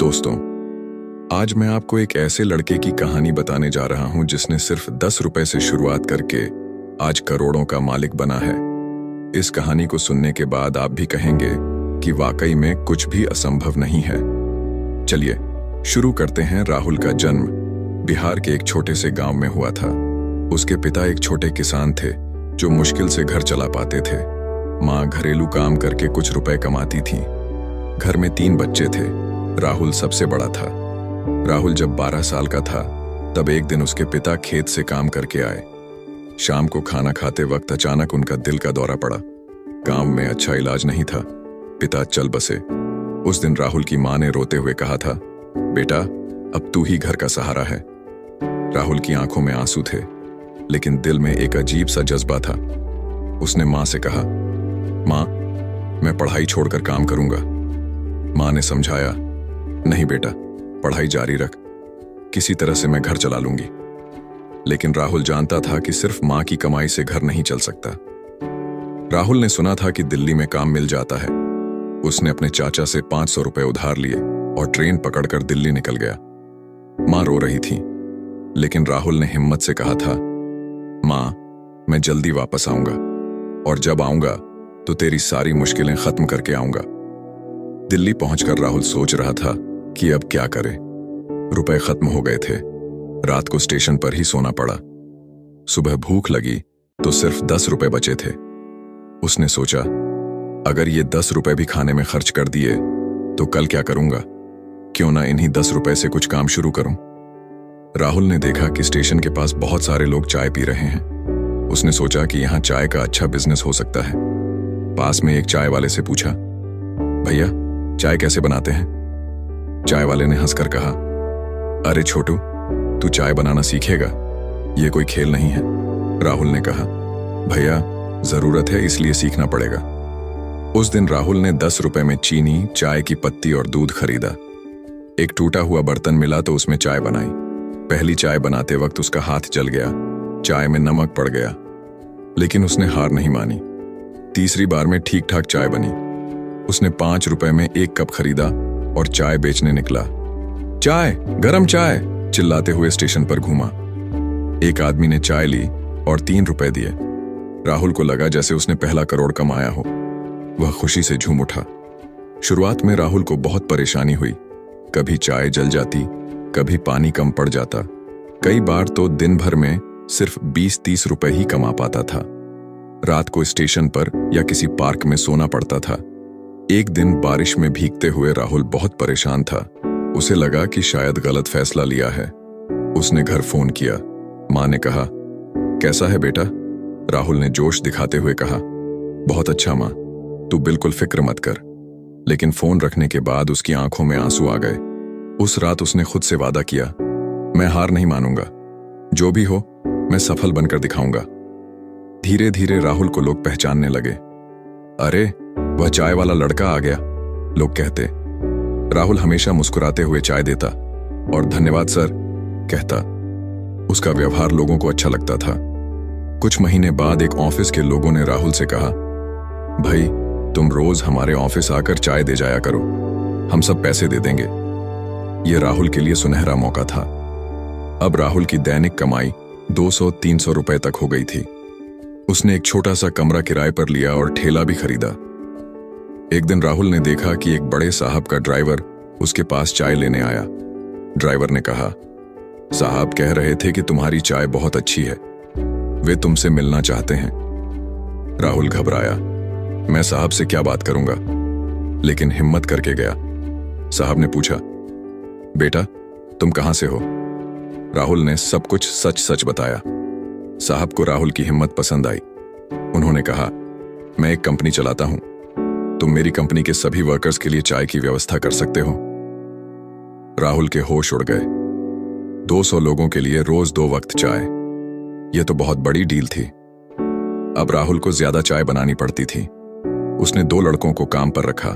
दोस्तों, आज मैं आपको एक ऐसे लड़के की कहानी बताने जा रहा हूं जिसने सिर्फ 10 रुपए से शुरुआत करके आज करोड़ों का मालिक बना है। इस कहानी को सुनने के बाद आप भी कहेंगे कि वाकई में कुछ भी असंभव नहीं है। चलिए शुरू करते हैं। राहुल का जन्म बिहार के एक छोटे से गांव में हुआ था। उसके पिता एक छोटे किसान थे जो मुश्किल से घर चला पाते थे। माँ घरेलू काम करके कुछ रुपए कमाती थी। घर में 3 बच्चे थे। राहुल सबसे बड़ा था। राहुल जब 12 साल का था तब एक दिन उसके पिता खेत से काम करके आए। शाम को खाना खाते वक्त अचानक उनका दिल का दौरा पड़ा। गांव में अच्छा इलाज नहीं था। पिता चल बसे। उस दिन राहुल की मां ने रोते हुए कहा था, बेटा अब तू ही घर का सहारा है। राहुल की आंखों में आंसू थे, लेकिन दिल में एक अजीब सा जज्बा था। उसने मां से कहा, मां मैं पढ़ाई छोड़कर काम करूंगा। मां ने समझाया, नहीं बेटा पढ़ाई जारी रख, किसी तरह से मैं घर चला लूंगी। लेकिन राहुल जानता था कि सिर्फ मां की कमाई से घर नहीं चल सकता। राहुल ने सुना था कि दिल्ली में काम मिल जाता है। उसने अपने चाचा से 500 रुपए उधार लिए और ट्रेन पकड़कर दिल्ली निकल गया। मां रो रही थी, लेकिन राहुल ने हिम्मत से कहा था, मां मैं जल्दी वापस आऊंगा और जब आऊंगा तो तेरी सारी मुश्किलें खत्म करके आऊंगा। दिल्ली पहुंचकर राहुल सोच रहा था कि अब क्या करे। रुपए खत्म हो गए थे। रात को स्टेशन पर ही सोना पड़ा। सुबह भूख लगी तो सिर्फ 10 रुपए बचे थे। उसने सोचा, अगर ये 10 रुपए भी खाने में खर्च कर दिए तो कल क्या करूंगा? क्यों ना इन्हीं 10 रुपए से कुछ काम शुरू करूं। राहुल ने देखा कि स्टेशन के पास बहुत सारे लोग चाय पी रहे हैं। उसने सोचा कि यहां चाय का अच्छा बिजनेस हो सकता है। पास में एक चाय वाले से पूछा, भैया चाय कैसे बनाते हैं? चाय वाले ने हंसकर कहा, अरे छोटू तू चाय बनाना सीखेगा, ये कोई खेल नहीं है। राहुल ने कहा, भैया जरूरत है इसलिए सीखना पड़ेगा। उस दिन राहुल ने 10 रुपए में चीनी, चाय की पत्ती और दूध खरीदा। एक टूटा हुआ बर्तन मिला तो उसमें चाय बनाई। पहली चाय बनाते वक्त उसका हाथ जल गया, चाय में नमक पड़ गया, लेकिन उसने हार नहीं मानी। तीसरी बार में ठीक ठाक चाय बनी। उसने 5 रुपए में 1 कप खरीदा और चाय बेचने निकला। चाय, गरम चाय चिल्लाते हुए स्टेशन पर घूमा। एक आदमी ने चाय ली और 3 रुपए दिए। राहुल को लगा जैसे उसने पहला करोड़ कमाया हो। वह खुशी से झूम उठा। शुरुआत में राहुल को बहुत परेशानी हुई। कभी चाय जल जाती, कभी पानी कम पड़ जाता। कई बार तो दिन भर में सिर्फ 20-30 रुपए ही कमा पाता था। रात को स्टेशन पर या किसी पार्क में सोना पड़ता था। एक दिन बारिश में भीगते हुए राहुल बहुत परेशान था। उसे लगा कि शायद गलत फैसला लिया है। उसने घर फोन किया। मां ने कहा, कैसा है बेटा? राहुल ने जोश दिखाते हुए कहा, बहुत अच्छा मां, तू बिल्कुल फिक्र मत कर। लेकिन फोन रखने के बाद उसकी आंखों में आंसू आ गए। उस रात उसने खुद से वादा किया, मैं हार नहीं मानूंगा, जो भी हो मैं सफल बनकर दिखाऊंगा। धीरे धीरे राहुल को लोग पहचानने लगे। अरे वह चाय वाला लड़का आ गया, लोग कहते। राहुल हमेशा मुस्कुराते हुए चाय देता और धन्यवाद सर कहता। उसका व्यवहार लोगों को अच्छा लगता था। कुछ महीने बाद एक ऑफिस के लोगों ने राहुल से कहा, भाई तुम रोज हमारे ऑफिस आकर चाय दे जाया करो, हम सब पैसे दे देंगे। यह राहुल के लिए सुनहरा मौका था। अब राहुल की दैनिक कमाई 200-300 रुपए तक हो गई थी। उसने एक छोटा सा कमरा किराए पर लिया और ठेला भी खरीदा। एक दिन राहुल ने देखा कि एक बड़े साहब का ड्राइवर उसके पास चाय लेने आया। ड्राइवर ने कहा, साहब कह रहे थे कि तुम्हारी चाय बहुत अच्छी है, वे तुमसे मिलना चाहते हैं। राहुल घबराया, मैं साहब से क्या बात करूंगा, लेकिन हिम्मत करके गया। साहब ने पूछा, बेटा तुम कहां से हो? राहुल ने सब कुछ सच सच बताया। साहब को राहुल की हिम्मत पसंद आई। उन्होंने कहा, मैं एक कंपनी चलाता हूं, तुम मेरी कंपनी के सभी वर्कर्स के लिए चाय की व्यवस्था कर सकते हो। राहुल के होश उड़ गए। 200 लोगों के लिए रोज 2 वक्त चाय, यह तो बहुत बड़ी डील थी। अब राहुल को ज्यादा चाय बनानी पड़ती थी। उसने 2 लड़कों को काम पर रखा।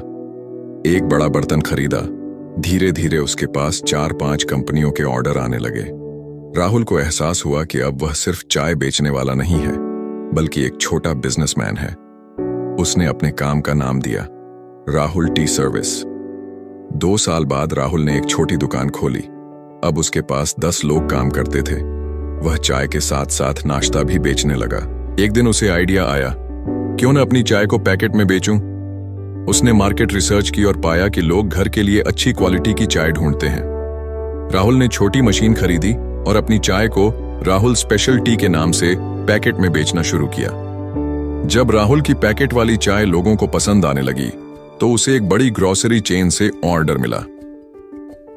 एक बड़ा बर्तन खरीदा। धीरे धीरे उसके पास 4-5 कंपनियों के ऑर्डर आने लगे। राहुल को एहसास हुआ कि अब वह सिर्फ चाय बेचने वाला नहीं है, बल्कि एक छोटा बिजनेसमैन है। उसने अपने काम का नाम दिया, राहुल टी सर्विस। 2 साल बाद राहुल ने एक छोटी दुकान खोली। अब उसके पास 10 लोग काम करते थे। वह चाय के साथ साथ नाश्ता भी बेचने लगा। एक दिन उसे आइडिया आया, क्यों न अपनी चाय को पैकेट में बेचूं? उसने मार्केट रिसर्च की और पाया कि लोग घर के लिए अच्छी क्वालिटी की चाय ढूंढते हैं। राहुल ने छोटी मशीन खरीदी और अपनी चाय को राहुल स्पेशल टी के नाम से पैकेट में बेचना शुरू किया। जब राहुल की पैकेट वाली चाय लोगों को पसंद आने लगी तो उसे एक बड़ी ग्रोसरी चेन से ऑर्डर मिला।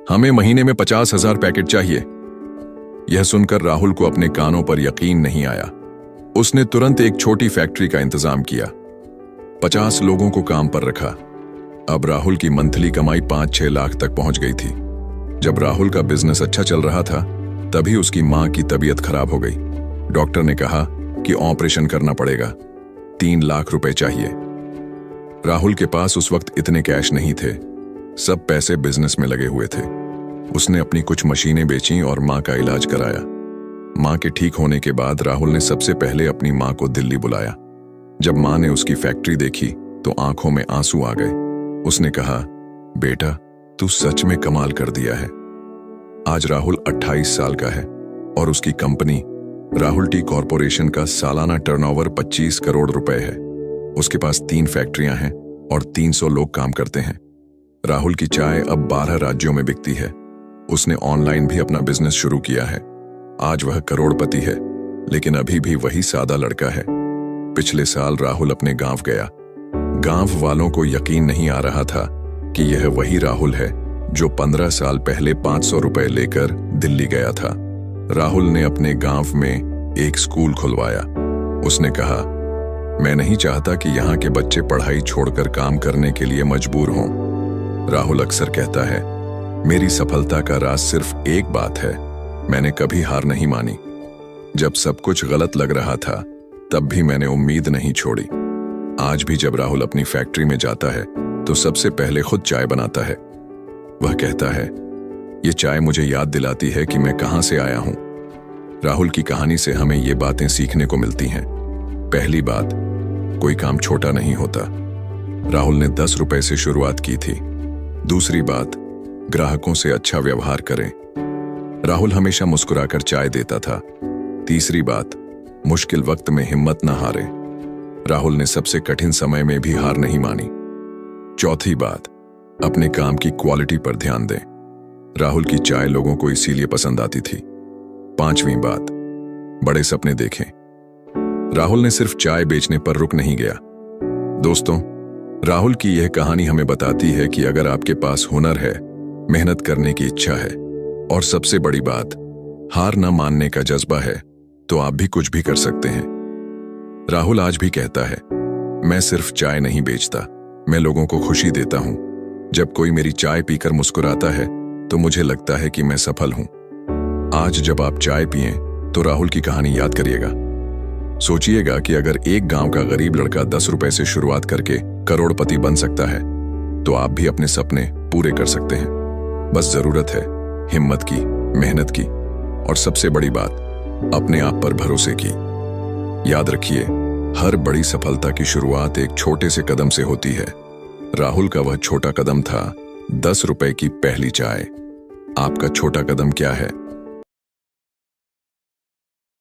हमें महीने में 50,000 पैकेट चाहिए। यह सुनकर राहुल को अपने कानों पर यकीन नहीं आया। उसने तुरंत एक छोटी फैक्ट्री का इंतजाम किया, 50 लोगों को काम पर रखा। अब राहुल की मंथली कमाई 5-6 लाख तक पहुंच गई थी। जब राहुल का बिजनेस अच्छा चल रहा था, तभी उसकी मां की तबीयत खराब हो गई। डॉक्टर ने कहा कि ऑपरेशन करना पड़ेगा, 3 लाख रुपए चाहिए। राहुल के पास उस वक्त इतने कैश नहीं थे, सब पैसे बिजनेस में लगे हुए थे। उसने अपनी कुछ मशीनें बेचीं और मां का इलाज कराया। मां के ठीक होने के बाद राहुल ने सबसे पहले अपनी मां को दिल्ली बुलाया। जब मां ने उसकी फैक्ट्री देखी तो आंखों में आंसू आ गए। उसने कहा, बेटा तू सच में कमाल कर दिया है। आज राहुल 28 साल का है और उसकी कंपनी राहुल टी कॉरपोरेशन का सालाना टर्नओवर 25 करोड़ रुपए है। उसके पास 3 फैक्ट्रियां हैं और 300 लोग काम करते हैं। राहुल की चाय अब 12 राज्यों में बिकती है। उसने ऑनलाइन भी अपना बिजनेस शुरू किया है। आज वह करोड़पति है, लेकिन अभी भी वही सादा लड़का है। पिछले साल राहुल अपने गांव गया। गांव वालों को यकीन नहीं आ रहा था कि यह वही राहुल है जो 15 साल पहले 500 रुपए लेकर दिल्ली गया था। राहुल ने अपने गांव में एक स्कूल खुलवाया। उसने कहा, मैं नहीं चाहता कि यहाँ के बच्चे पढ़ाई छोड़कर काम करने के लिए मजबूर हों। राहुल अक्सर कहता है, मेरी सफलता का राज सिर्फ एक बात है, मैंने कभी हार नहीं मानी। जब सब कुछ गलत लग रहा था तब भी मैंने उम्मीद नहीं छोड़ी। आज भी जब राहुल अपनी फैक्ट्री में जाता है तो सबसे पहले खुद चाय बनाता है। वह कहता है, ये चाय मुझे याद दिलाती है कि मैं कहां से आया हूं। राहुल की कहानी से हमें ये बातें सीखने को मिलती हैं। पहली बात, कोई काम छोटा नहीं होता। राहुल ने 10 रुपए से शुरुआत की थी। दूसरी बात, ग्राहकों से अच्छा व्यवहार करें। राहुल हमेशा मुस्कुराकर चाय देता था। तीसरी बात, मुश्किल वक्त में हिम्मत न हारे। राहुल ने सबसे कठिन समय में भी हार नहीं मानी। चौथी बात, अपने काम की क्वालिटी पर ध्यान दें। राहुल की चाय लोगों को इसीलिए पसंद आती थी। 5वीं बात, बड़े सपने देखें। राहुल ने सिर्फ चाय बेचने पर रुक नहीं गया। दोस्तों, राहुल की यह कहानी हमें बताती है कि अगर आपके पास हुनर है, मेहनत करने की इच्छा है और सबसे बड़ी बात, हार न मानने का जज्बा है, तो आप भी कुछ भी कर सकते हैं। राहुल आज भी कहता है, मैं सिर्फ चाय नहीं बेचता, मैं लोगों को खुशी देता हूं। जब कोई मेरी चाय पीकर मुस्कुराता है तो मुझे लगता है कि मैं सफल हूं। आज जब आप चाय पिएं तो राहुल की कहानी याद करिएगा। सोचिएगा कि अगर एक गांव का गरीब लड़का 10 रुपए से शुरुआत करके करोड़पति बन सकता है, तो आप भी अपने सपने पूरे कर सकते हैं। बस जरूरत है हिम्मत की, मेहनत की और सबसे बड़ी बात, अपने आप पर भरोसे की। याद रखिए, हर बड़ी सफलता की शुरुआत एक छोटे से कदम से होती है। राहुल का वह छोटा कदम था 10 रुपए की पहली चाय। आपका छोटा कदम क्या है?